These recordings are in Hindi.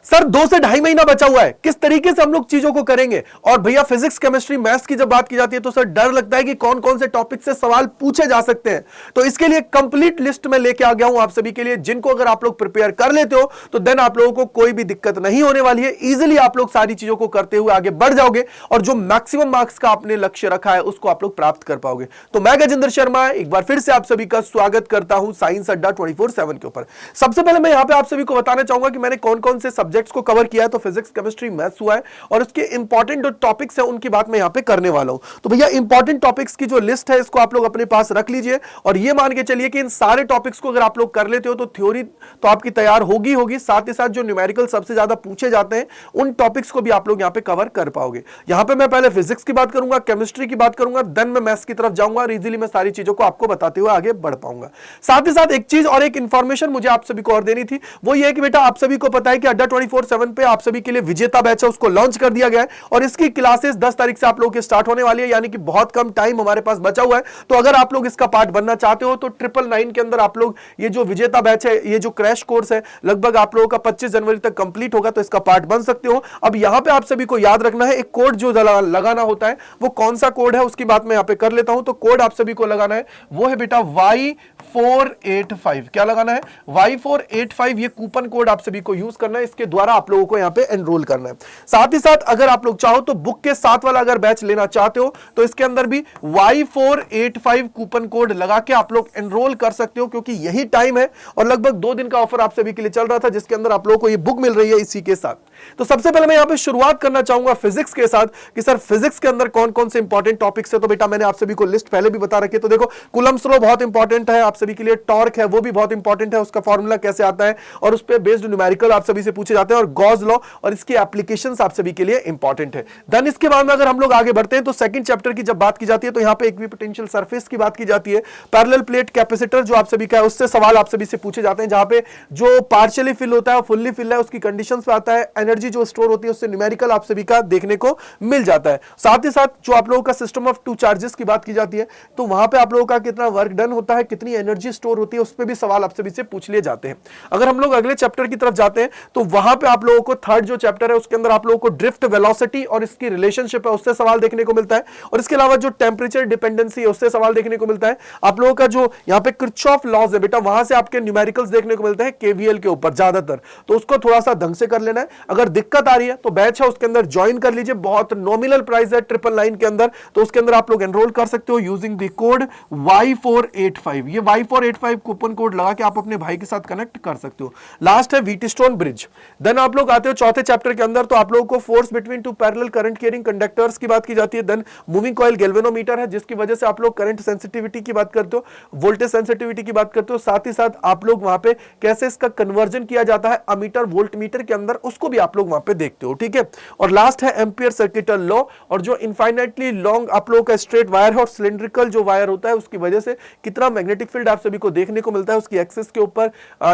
सर 2 से ढाई महीना बचा हुआ है, किस तरीके से हम लोग चीजों को करेंगे। और भैया फिजिक्स केमिस्ट्री मैथ्स की जब बात की जाती है तो सर डर लगता है कि कौन कौन से टॉपिक से सवाल पूछे जा सकते हैं। तो इसके लिए कंप्लीट लिस्ट में लेके आ गया हूं आप सभी के लिए, जिनको अगर आप लोग प्रिपेयर कर लेते हो तो देन आप लोगों को कोई भी दिक्कत नहीं होने वाली है। इजीली आप लोग सारी चीजों को करते हुए आगे बढ़ जाओगे और जो मैक्सिमम मार्क्स का आपने लक्ष्य रखा है उसको आप लोग प्राप्त कर पाओगे। तो मैं गजेंद्र शर्मा एक बार फिर से आप सभी का स्वागत करता हूं साइंस अड्डा 24/7 के ऊपर। सबसे पहले मैं यहां पे आप सभी को बताना चाहूंगा कि मैंने कौन कौन से सब्जेक्ट्स को कवर किया है। तो फिजिक्स केमिस्ट्री मैथ्स हुआ है और उसके इंपॉर्टेंट जो टॉपिक्स हैं उनकी बात मैं यहां पे करने वाला हूं। तो भैया इंपॉर्टेंट टॉपिक्स की जो लिस्ट है इसको आप लोग अपने पास रख लीजिए और ये मान के चलिए कि इन सारे टॉपिक्स को अगर आप लोग कर लेते हो तो थ्योरी तो आपकी तैयार होगी, साथ ही साथ जो न्यूमेरिकल सबसे ज्यादा पूछे जाते हैं उन टॉपिक्स को भी आप लोग यहां पे कवर कर पाओगे। यहां पे मैं पहले फिजिक्स की बात करूंगा, केमिस्ट्री की बात करूंगा, देन मैं मैथ्स की तरफ जाऊंगा और इजीली मैं सारी चीजों को आपको बताते हुए आगे बढ़ पाऊंगा। साथ ही साथ एक चीज और एक इंफॉर्मेशन मुझे आप सभी को और देनी थी, वो ये है कि बेटा आप सभी को पता है कि अड्डा 24/7 पे आप सभी के लिए विजेता बैच है उसको लॉन्च कर दिया गया है और इसकी क्लासेस 10 तारीख से आप लोगों की स्टार्ट होने वाली है, यानी कि बहुत कम टाइम हमारे पास बचा हुआ है। तो अगर आप लोग इसका पार्ट बनना चाहते हो तो 999 के अंदर आप लोग ये जो विजेता बैच है, ये जो क्रैश कोर्स है, लगभग आप लोगों का 25 जनवरी तक कंप्लीट होगा, तो इसका पार्ट बन सकते हो। अब यहां पे आप सभी को याद रखना है एक कोड जो लगाना होता है, वो कौन सा कोड है उसकी बात मैं यहां पे कर लेता हूं। तो कोड आप सभी को लगाना है वो है बेटा Y485। क्या लगाना है? Y485। ये कूपन कोड आप सभी को यूज करना है, इसके द्वारा आप लोगों को यहां पे एनरोल करना है। साथ ही साथ अगर आप लोग चाहो तो बुक के साथ वाला अगर बैच लेना चाहते हो तो इसके अंदर भी Y485 कूपन कोड लगा के आप लोग एनरोल कर सकते हो, क्योंकि यही टाइम है और लगभग 2 दिन का ऑफर आप सभी के लिए चल रहा था जिसके अंदर आप लोगों को ये बुक मिल रही है इसी के साथ। तो सबसे पहले मैं यहां पे शुरुआत करना चाहूंगा फिजिक्स के साथ कि सर फिजिक्स के अंदर कौन कौन से इंपॉर्टेंट टॉपिक्स है। तो बेटा मैंने आप सभी को लिस्ट पहले भी बता रखी है। तो देखो कूलम्ब्स लॉ बहुत इंपॉर्टेंट है आप सभी के लिए, टॉर्क है वो भी बहुत इंपॉर्टेंट है, उसका फॉर्मूला कैसे आता है और उस पर बेस्ड न्यूमेरिकल आप सभी से पूछे जाते हैं, और गॉस लॉ और इसकी एप्लीकेशंस आप सभी के लिए इंपॉर्टेंट है। देन इसके बाद में अगर हम लोग आगे बढ़ते हैं तो सेकंड चैप्टर की जब बात की जाती है तो यहां पे इक्विपोटेंशियल सरफेस की बात की जाती है, पैरेलल प्लेट कैपेसिटर जो आप सभी का है उससे सवाल आप सभी से पूछे जाते हैं, जहां पे जो पार्शियली फिल होता है फुल्ली फिल है उसकी कंडीशंस पे आता है, एनर्जी जो स्टोर होती है उससे न्यूमेरिकल आप सभी का देखने को मिल जाता है। साथ ही साथ जो आप लोगों का सिस्टम ऑफ 2 चार्जेस की बात की जाती है तो वहां पे आप लोगों का कितना वर्क डन होता है, कितनी एनर्जी स्टोर होती है, उस पे भी सवाल आप सभी से पूछ लिए जाते हैं। अगर हम लोग अगले चैप्टर की तरफ जाते हैं तो वहां पे आप लोगों को थर्ड जो चैप्टर है उसके अंदर आप लोगों को ड्रिफ्ट वेलोसिटी और इसकी रिलेशनशिप है उससे सवाल देखने को मिलता है, और इसके अलावा जो टेंपरेचर डिपेंडेंसी है उससे सवाल देखने को मिलता है। आप लोगों का जो यहाँ पे किरचॉफ लॉज है बेटा वहां से आपके न्यूमेरिकल्स देखने को मिलते हैं केवीएल के ऊपर ज्यादातर, तो उसको थोड़ा सा ढंग से कर लेना है। अगर दिक्कत आ रही है तो बैच है उसके अंदर ज्वाइन कर लीजिए, बहुत नॉमिनल प्राइस है 999 के अंदर, तो उसके अंदर आप लोग एनरोल कर सकते हो यूजिंग द कोड Y485। ये Y485 कूपन कोड लगा के आप अपने भाई के साथ कनेक्ट कर सकते हो। लास्ट है व्हीटस्टोन ब्रिज। देन आप लोग आते हो चौथे चैप्टर के अंदर, तो आप लोगों को force between 2 parallel current carrying conductors की बात की जाती है। देन मूविंग कॉइल गैल्वेनोमीटर है जिसकी वजह से आप लोग करंट सेंसिटिविटी की बात करते हो, वोल्टेज सेंसिटिविटी की बात करते हो, साथ ही साथ आप लोग वहां पे कैसे इसका कन्वर्जन किया जाता है अमीटर वोल्ट मीटर के अंदर उसको भी आप लोग वहां पे देखते हो, ठीक है। और लास्ट है एम्पियर सर्किटल लॉ, और जो इनफाइनाइटली लॉन्ग आप लोगों का स्ट्रेट वायर है और सिलिंड्रिकल जो वायर होता है उसकी वजह से कितना मैग्नेटिक फील्ड आप सभी को देखने को मिलता है उसकी एक्सिस के ऊपर,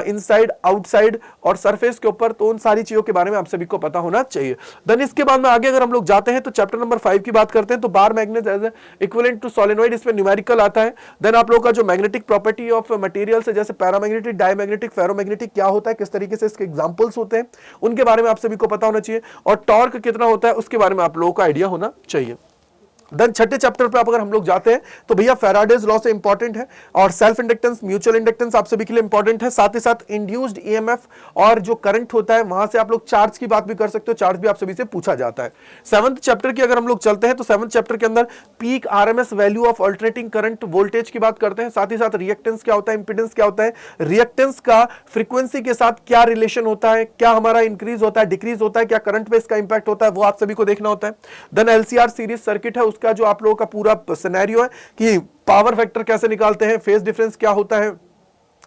इनसाइड आउटसाइड और सरफेस के ऊपर, तो उन सारी चीजों के बारे में आप सभी को पता होना चाहिए। देन इसके बाद में आगे अगर हम लोग जाते हैं तो चैप्टर नंबर 5 की बात करते हैं, तो bar magnet as equivalent to solenoid, इसमें न्यूमेरिकल आता है। देन आप लोगों का जो मैग्नेटिक प्रॉपर्टी ऑफ मटेरियल्स है जैसे पैरामैग्नेटिक, डायमैग्नेटिक, फेरोमैग्नेटिक क्या होता है, किस तरीके से इसके एग्जांपल्स होते हैं उनके बारे में आप सभी को पता होना चाहिए, और टॉर्क कितना होता है उसके बारे में आप लोगों को आइडिया होना चाहिए। देन छठे चैप्टर पे अगर हम लोग जाते हैं तो भैया फैराडेज लॉ से इंपॉर्टेंट है, और सेल्फ इंडक्टेंस, म्यूचुअल इंडक्टेंस आप सभी के लिए इंपॉर्टेंट है। साथ ही साथ इंड्यूस्ड ईएमएफ और जो करंट होता है वहां से आप लोग चार्ज की बात भी कर सकते हो, चार्ज भी आप सभी से पूछा जाता है। 7th चैप्टर की अगर हम लोग चलते हैं तो 7th चैप्टर के अंदर peak RMS value of alternating current voltage की बात करते हैं। साथ ही साथ रिएक्टेंस क्या होता है, इंपीडेंस क्या होता है, रिएक्टेंस का फ्रीक्वेंसी के साथ क्या रिलेशन होता है, क्या हमारा इंक्रीज होता है, डिक्रीज होता है, क्या करंट पे इसका इंपैक्ट होता है, वो आप सभी को देखना होता है। देन एलसीआर सीरीज सर्किट है, उसका जो आप लोगों का पूरा सिनेरियो है कि पावर फैक्टर कैसे निकालते हैं, फेज डिफरेंस क्या होता है,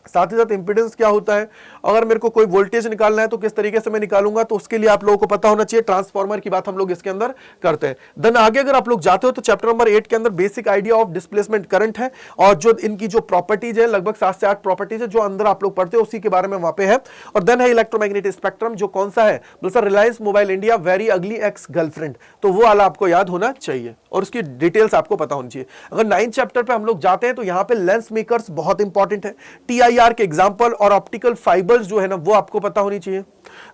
साथ ही साथ इंपीडेंस क्या होता है, अगर मेरे को कोई वोल्टेज निकालना है तो किस तरीके से मैं निकालूंगा, तो उसके लिए आप लोगों को पता होना चाहिए। ट्रांसफार्मर की बात हम लोग इसके अंदर करते हैं। देन आगे अगर आप लोग जाते हो तो चैप्टर नंबर 8 के अंदर basic idea of displacement current है, और जो इनकी जो प्रॉपर्टीज है लगभग 7 से 8 प्रॉपर्टीज है जो अंदर आप लोग पढ़ते हो उसी के बारे में वहां पे है। और देन है इलेक्ट्रोमैग्नेटिक स्पेक्ट्रम, जो कौन सा है sir, Reliance mobile India very ugly ex girlfriend, तो वो वाला आपको याद होना चाहिए और उसकी डिटेल्स आपको पता होनी चाहिए। अगर 9th चैप्टर पे हम लोग जाते हैं तो यहाँ पे लेंस मेकर्स बहुत इंपॉर्टेंट है, टीआई PIR के एग्जाम्पल और ऑप्टिकल फाइबर्स जो है ना वो आपको पता होनी चाहिए।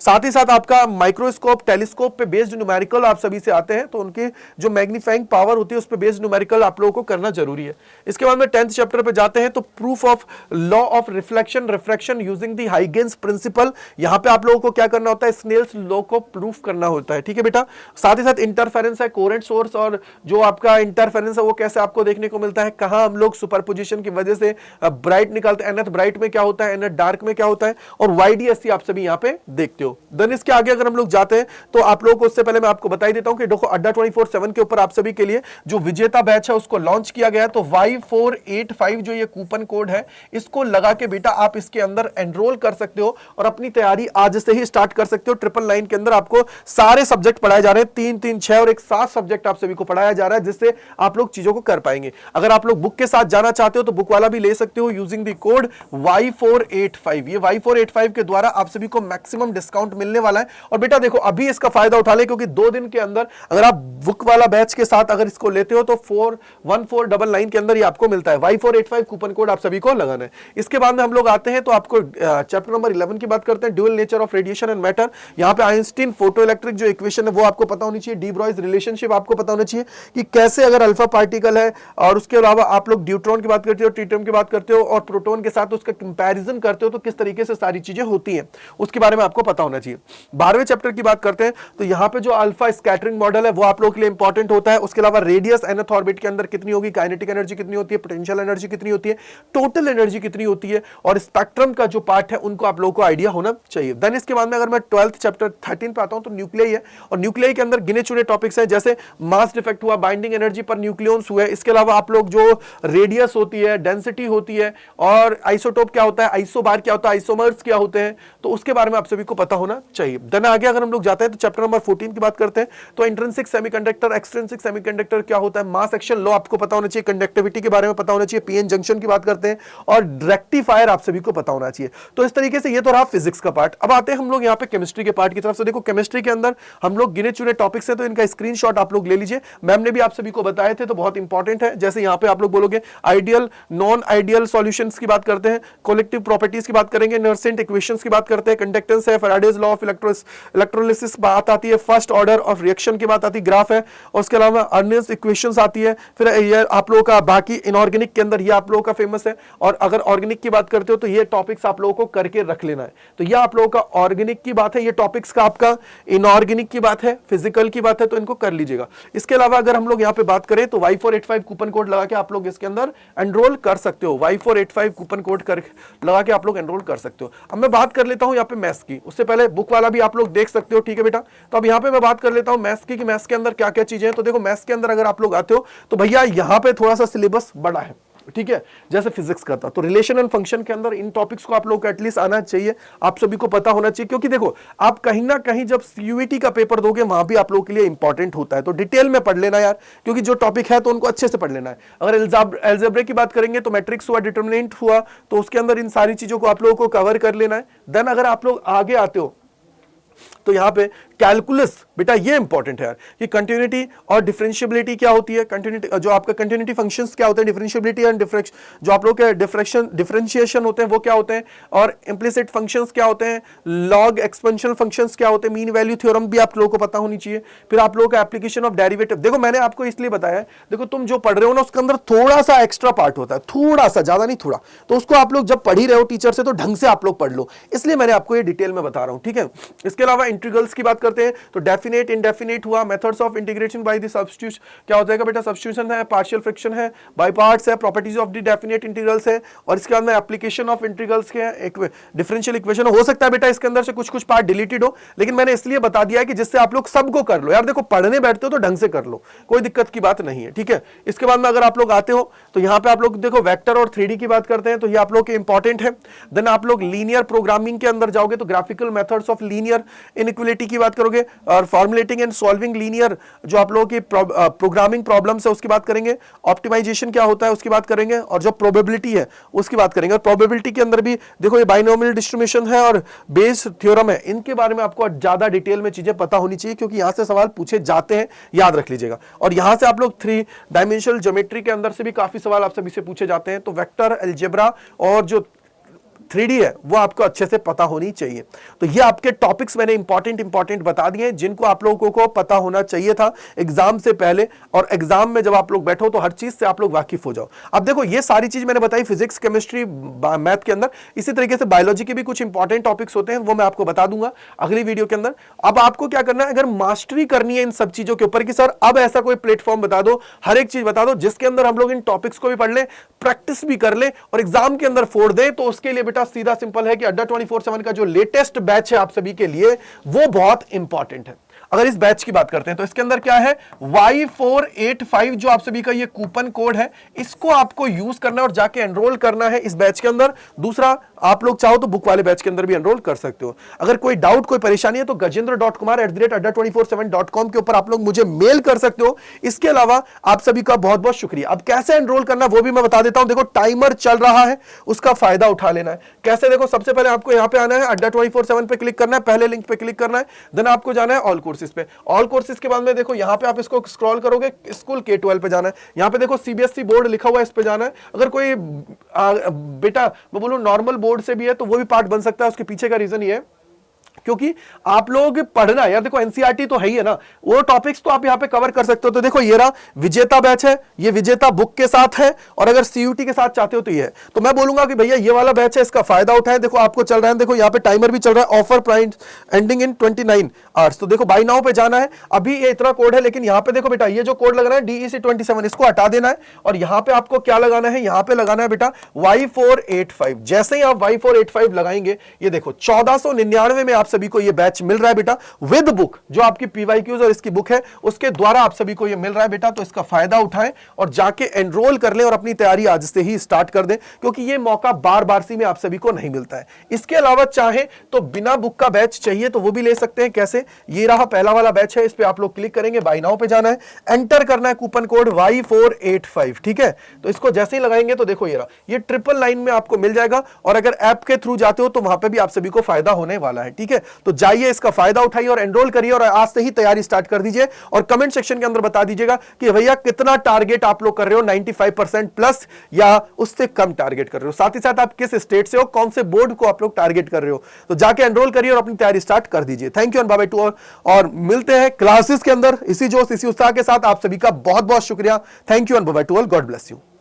साथ ही साथ आपका माइक्रोस्कोप, टेलीस्कोप पे बेस्ड न्यूमेरिकल आप सभी से आते हैं, तो उनके जो मैग्नीफाइंग पावर होती है उस पे बेस्ड न्यूमेरिकल आप लोगों को करना जरूरी है। इसके बाद में 10th चैप्टर पे जाते हैं, तो proof of law of reflection refraction using the Huygens principle. यहां पे आप लोगों को क्या करना होता है, स्नेल्स लॉ को प्रूफ करना होता है, ठीक है बेटा। साथ ही साथ इंटरफेरेंस है, कोरेंट सोर्स और जो आपका इंटरफेरेंस है वो कैसे आपको देखने को मिलता है, कहां हम लोग सुपरपोजिशन की वजह से ब्राइट निकालते हैं, nth ब्राइट में क्या होता है, nth डार्क में क्या होता है, और YDSC आप सभी यहां पे देखते हो। देन इसके आगे अगर हम लोग जाते हैं तो आप लोगों को उससे पहले मैं आपको बता ही देता हूं कि देखो अड्डा 24/7 के ऊपर आप सभी के लिए जो विजेता बैच है उसको लॉन्च किया गया है। तो Y485 जो ये कूपन कोड है इसको लगा के बेटा आप इसके अंदर एनरोल कर सकते हो और अपनी तैयारी आज से ही स्टार्ट कर सकते हो। 999 के अंदर आपको सारे सब्जेक्ट पढ़ाए जा रहे हैं, 3 3 6 और एक 7 सब्जेक्ट आप सभी को पढ़ाया जा रहा है, जिससे आप लोग चीजों को कर पाएंगे। अगर आप लोग बुक के साथ जाना चाहते हो तो बुक वाला भी ले सकते हो यूजिंग द कोड Y485। ये Y485 के द्वारा आप सभी को मैक्सिमम डिस्काउंट मिलने वाला है। और बेटा देखो अभी इसका फायदा उठा ले, क्योंकि 2 दिन के अंदर अगर आप बुक वाला बैच के साथ अगर इसको लेते हो तो 1499 के अंदर ये आपको मिलता है। Y485 कूपन कोड आप सभी को लगाना है। इसके बाद में हम लोग आते हैं तो आपको चैप्टर नंबर 11 की बात करते हैं, dual nature of radiation and matter. यहां पे आइंस्टीन फोटो इलेक्ट्रिक जो इक्वेशन है वो आपको पता होनी चाहिए, डी ब्रॉयज रिलेशनशिप आपको पता होना चाहिए कि कैसे अगर अल्फा पार्टिकल है और उसके अलावा आप लोग ड्यूट्रॉन की बात करते हो, ट्रिटियम की बात करते हो और प्रोटॉन के साथ उसका कंपैरिजन करते हो तो किस तरीके से सारी चीजें होती हैं उसके बारे में आपको पता होना चाहिए। 12वें चैप्टर की बात करते हैं तो यहां पे जो अल्फा स्कैटरिंग मॉडल है वो आप लोगों के लिए इंपॉर्टेंट होता है। उसके अलावा रेडियस nth ऑर्बिट के अंदर कितनी होगी, काइनेटिक एनर्जी कितनी होती है, पोटेंशियल एनर्जी कितनी होती है, टोटल एनर्जी कितनी होती है और स्पेक्ट्रम का जो पार्ट है उनको आप लोगों को आइडिया होना चाहिए। देन इसके बाद में अगर मैं 12th चैप्टर 13 पे आता हूं तो न्यूक्लियाई है और न्यूक्लियाई के अंदर गिने चुने टॉपिक्स हैं, जैसे मास डिफेक्ट हुआ, बाइंडिंग एनर्जी पर न्यूक्लियॉन्स हुए। इसके अलावा आप लोग जो रेडियस होती है, डेंसिटी होती है और आइसोटोप क्या होता है, आइसोबार क्या होता है, आइसोमर्स क्या होते हैं, तो उसके बारे में आप सभी को पता होना चाहिए। देन आगे अगर हम लोग जाते हैं तो चैप्टर नंबर 14 की बात करते हैं तो इंट्रिंसिक सेमीकंडक्टर, एक्सट्रिंसिक सेमीकंडक्टर क्या होता है, मास एक्शन लॉ आपको पता होना चाहिए, कंडक्टिविटी के बारे में पता होना चाहिए, पीएन जंक्शन की बात करते हैं और रेक्टिफायर आप सभी को पता होना चाहिए। तो इस तरीके से ये तो रहा फिजिक्स का पार्ट। अब आते हैं हम लोग यहाँ पे केमिस्ट्री के पार्ट की तरफ से। देखो केमिस्ट्री के अंदर हम लोग गिने चुने टॉपिक्स हैं तो इनका स्क्रीनशॉट आप लोग ले लीजिए, मैम ने भी आप सभी को बताए थे तो बहुत इंपॉर्टेंट है। जैसे यहाँ पे आप लोग बोलोगे आइडियल नॉन आइडियल सॉल्यूशंस की बात करते हैं, कलेक्टिव प्रॉपर्टीज की बात करेंगे, नर्सेंट इक्वेशंस की बात करते हैं, कंडक्टेंस है, फैराडेज लॉ ऑफ इलेक्ट्रोलिसिस बात आती है, फर्स्ट ऑर्डर ऑफ रिएक्शन की बात आती है, ग्राफ है, और उसके अलावा अर्नेस्ट इक्वेशंस आती है। फिर ये आप लोगों का बाकी इनऑर्गेनिक के अंदर ये आप लोगों का फेमस है। और अगर ऑर्गेनिक की बात करते हो तो ये टॉपिक्स आप लोगों को करके रख लेना है। तो ये आप लोगों का ऑर्गेनिक की बात है, ये टॉपिक्स का आपका इनऑर्गेनिक की बात है, फिजिकल की बात है, तो इनको कर लीजिएगा। इसके अलावा अगर हम लोग यहाँ पे बात करें तो Y485 कूपन कोड लगा के आप लोग इसके अंदर एनरोल कर सकते हो। Y485 कूपन कोड कर लगा के आप लोग एनरोल कर सकते हो। अब मैं बात कर लेता हूं यहाँ पे मैथ्स की, उससे पहले बुक वाला भी आप लोग देख सकते हो, ठीक है बेटा। तो अब यहाँ पे मैं बात कर लेता हूं मैथ्स की कि मैथ्स के अंदर क्या क्या चीजें हैं। तो देखो मैथ्स के अंदर अगर आप लोग आते हो तो भैया यहाँ पे थोड़ा सा सिलेबस बड़ा है, ठीक है, जैसे फिजिक्स का था। तो रिलेशन एंड फंक्शन के अंदर इन टॉपिक्स को आप लोग को एटलीस्ट आना चाहिए, आप सभी को पता होना चाहिए, क्योंकि देखो आप कहीं ना कहीं जब सीयूईटी का पेपर दोगे वहां भी आप लोगों के लिए इंपॉर्टेंट होता है। तो डिटेल में पढ़ लेना यार, क्योंकि जो टॉपिक है तो उनको अच्छे से पढ़ लेना है। अगर अलजेब्रा की बात करेंगे तो मैट्रिक्स हुआ, डिटरमिनेंट हुआ, तो उसके अंदर इन सारी चीजों को आप लोगों को कवर कर लेना है। देन अगर आप लोग आगे आते हो तो यहां पे कैलकुलस बेटा ये इंपॉर्टेंट है यार कि कंटिन्यूटी और डिफरेंशिएबिलिटी क्या होती है, कंटिन्यूटी जो आपका कंटिन्यूटी फंक्शंस क्या होते हैं, डिफरेंशिएबिलिटी एंड जो आप लोग के डिफरेंशिएशन होते हैं वो क्या होते हैं, और इंप्लिसिट फंक्शंस क्या होते हैं, लॉग एक्सपेंशन फंक्शंस क्या होते हैं, मीन वैल्यू थ्योरम भी आप लोगों को पता होनी चाहिए। फिर आप लोगों का एप्लीकेशन ऑफ डेरिवेटिव, देखो मैंने आपको इसलिए बताया है, देखो तुम जो पढ़ रहे हो ना उसके अंदर थोड़ा सा एक्स्ट्रा पार्ट होता है, थोड़ा सा, ज्यादा नहीं थोड़ा, तो उसको आप लोग जब पढ़ ही रहे हो टीचर से तो ढंग से आप लोग पढ़ लो, इसलिए मैंने आपको ये डिटेल में बता रहा हूं, ठीक है। इसके अलावा इंटीग्रल्स की बात करते हैं तो डेफिनेट इंडेफिनेट हुआ, methods of integration by the substitution क्या होता है बेटा, सब्स्टिट्यूशन है, पार्शियल फ्रैक्शन है, बाय पार्ट्स है, properties of the definite integrals है, और इसके बाद में एप्लीकेशन ऑफ इंटीग्रल्स के एक डिफरेंशियल इक्वेशन। हो सकता है बेटा इसके अंदर से कुछ कुछ पार्ट डिलीटेड हो, लेकिन मैंने इसलिए बता दिया है कि जिससे आप लोग सबको कर लो यार। देखो पढ़ने बैठते हो तो ढंग से कर लो, कोई दिक्कत की बात नहीं है, ठीक है। इसके बाद में अगर आप लोग आते हो तो यहां पे आप लोग देखो वेक्टर और 3D की बात करते हैं तो ये आप लोग के इंपॉर्टेंट है। देन आप लोग लीनियर प्रोग्रामिंग के अंदर जाओगे तो graphical methods of linear inequality की बात करोगे, और फॉर्मुलेटिंग एंड सॉल्विंग लीनियर जो आप लोगों की प्रोग्रामिंग प्रॉब्लम्स है उसकी बात करेंगे, ऑप्टिमाइजेशन क्या होता है उसकी बात करेंगे, और जो प्रोबेबिलिटी है उसकी बात करेंगे। और प्रोबेबिलिटी के अंदर भी देखो ये बाइनोमियल डिस्ट्रीब्यूशन है और बेस थ्योरम है, इनके बारे में आपको ज्यादा डिटेल में चीजें पता होनी चाहिए, क्योंकि यहां से सवाल पूछे जाते हैं, याद रख लीजिएगा। और यहां से आप लोग 3 डायमेंशनल ज्योमेट्री के अंदर से भी काफी सवाल आप सभी से पूछे जाते हैं। तो वेक्टर, अलजेब्रा और जो 3D है वो आपको अच्छे से पता होनी चाहिए। तो ये आपके टॉपिक्स मैंने इंपॉर्टेंट बता दिए हैं जिनको आप लोगों को पता होना चाहिए था एग्जाम से पहले, और एग्जाम में जब आप लोग बैठो तो हर चीज से आप लोग वाकिफ हो जाओ। अब देखो ये सारी चीज मैंने बताई फिजिक्स, केमिस्ट्री, मैथ के अंदर। इसी तरीके से बायोलॉजी के भी कुछ इंपॉर्टेंट टॉपिक्स होते हैं, वो मैं आपको बता दूंगा अगली वीडियो के अंदर। अब आपको क्या करना है, अगर मास्टरी करनी है इन सब चीजों के ऊपर कि सर अब ऐसा कोई प्लेटफॉर्म बता दो, हर एक चीज बता दो जिसके अंदर हम लोग इन टॉपिक्स को भी पढ़ लें, प्रैक्टिस भी कर लें और एग्जाम के अंदर फोड़ दें, तो उसके लिए बेटा सीधा सिंपल है कि अड्डा 24/7 का जो लेटेस्ट बैच है आप सभी के लिए वो बहुत इंपॉर्टेंट है। अगर इस बैच की बात करते हैं तो इसके अंदर क्या है, Y485 जो आप सभी का ये कूपन कोड है, इसको आपको यूज करना है और जाके एनरोल करना है इस बैच के अंदर। दूसरा, आप लोग चाहो तो बुक वाले बैच के अंदर भी एनरोल कर सकते हो। अगर कोई डाउट, कोई परेशानी है तो gajendra.kumar@adda247.com के ऊपर आप लोग मुझे मेल कर सकते हो। इसके अलावा आप सभी का बहुत बहुत शुक्रिया। अब कैसे एनरोल करना वो भी मैं बता देता हूं। देखो टाइमर चल रहा है, उसका फायदा उठा लेना है। कैसे, देखो सबसे पहले आपको यहां पे आना है, अड्डा 24/7 पे क्लिक करना है, पहले लिंक पे क्लिक करना है, देन आपको जाना है ऑल कोर्सेज पे। ऑल कोर्सेज के बाद में देखो यहां पे आप इसको स्क्रॉल करोगे, स्कूल K12 पे जाना है। यहां पे देखो CBSE बोर्ड लिखा हुआ है, इस पे जाना है। अगर कोई बेटा मैं बोलूं नॉर्मल बोर्ड से भी है तो वो भी पार्ट बन सकता है। उसके पीछे का रीजन ये है क्योंकि आप लोग पढ़ना यार, देखो एनसीईआरटी तो है ही है ना, वो टॉपिक्स तो आप यहां पे कवर कर सकते हो। तो देखो ये रहा विजेता बैच है, ये विजेता बुक के साथ है, और अगर सीयूटी के साथ चाहते हो तो ये है। तो मैं बोलूंगा कि भैया ये वाला बैच है, इसका फायदा उठाएं। देखो आपको चल रहा है, देखो यहाँ पे टाइमर भी चल रहा है, offer price ending in 29 hours. तो देखो बाय नाउ पे जाना है, अभी ये इतना कोड है, लेकिन यहाँ पे देखो बेटा ये जो कोड लग रहा है DEC27 इसको हटा देना है, और यहाँ पे आपको क्या लगाना है, यहाँ पे लगाना है बेटा Y485। जैसे ही आप Y485 लगाएंगे, ये देखो 1499 में आप सभी को ये बैच मिल रहा है बेटा, विद बुक। जो आपकी PYQs और इसकी बुक है उसके द्वारा आप सभी को ये मिल रहा है बेटा। तो इसका फायदा उठाएं और जाके एनरोल कर लें और अपनी तैयारी आज से ही स्टार्ट कर दें, क्योंकि ये मौका बार बार सी में आप सभी को नहीं मिलता है। इसके अलावा चाहे तो बिना बुक का बैच चाहिए तो वो भी ले सकते हैं। कैसे, ये रहा पहला वाला बैच है, इस पे आप लोग क्लिक करेंगे, बाय नाउ पे जाना है, एंटर करना है कूपन कोड Y485, ठीक है। तो इसको जैसे ही लगाएंगे तो देखो ये रहा, ये 999 में आपको मिल जाएगा, और अगर ऐप के थ्रू जाते हो तो वहां पे भी आप सभी को फायदा होने वाला है, ठीक है। तो जाइए इसका फायदा उठाइए और एनरोल करिए, और आज से ही तैयारी स्टार्ट कर दीजिए। और कमेंट सेक्शन के अंदर बता दीजिएगा कि भैया कितना टारगेट आप लोग कर रहे हो, 95% प्लस या उससे कम टारगेट कर रहे हो। साथ ही साथ आप किस स्टेट से हो, कौन से बोर्ड को आप लोग टारगेट कर रहे हो। तो जाके एनरोल करिए और अपनी तैयारी स्टार्ट कर दीजिए। Thank you and bye bye to all, और मिलते हैं क्लासेस के अंदर इसी जोश इसी उत्साह के साथ। आप सभी का बहुत बहुत शुक्रिया। Thank you and bye bye to all, God bless you.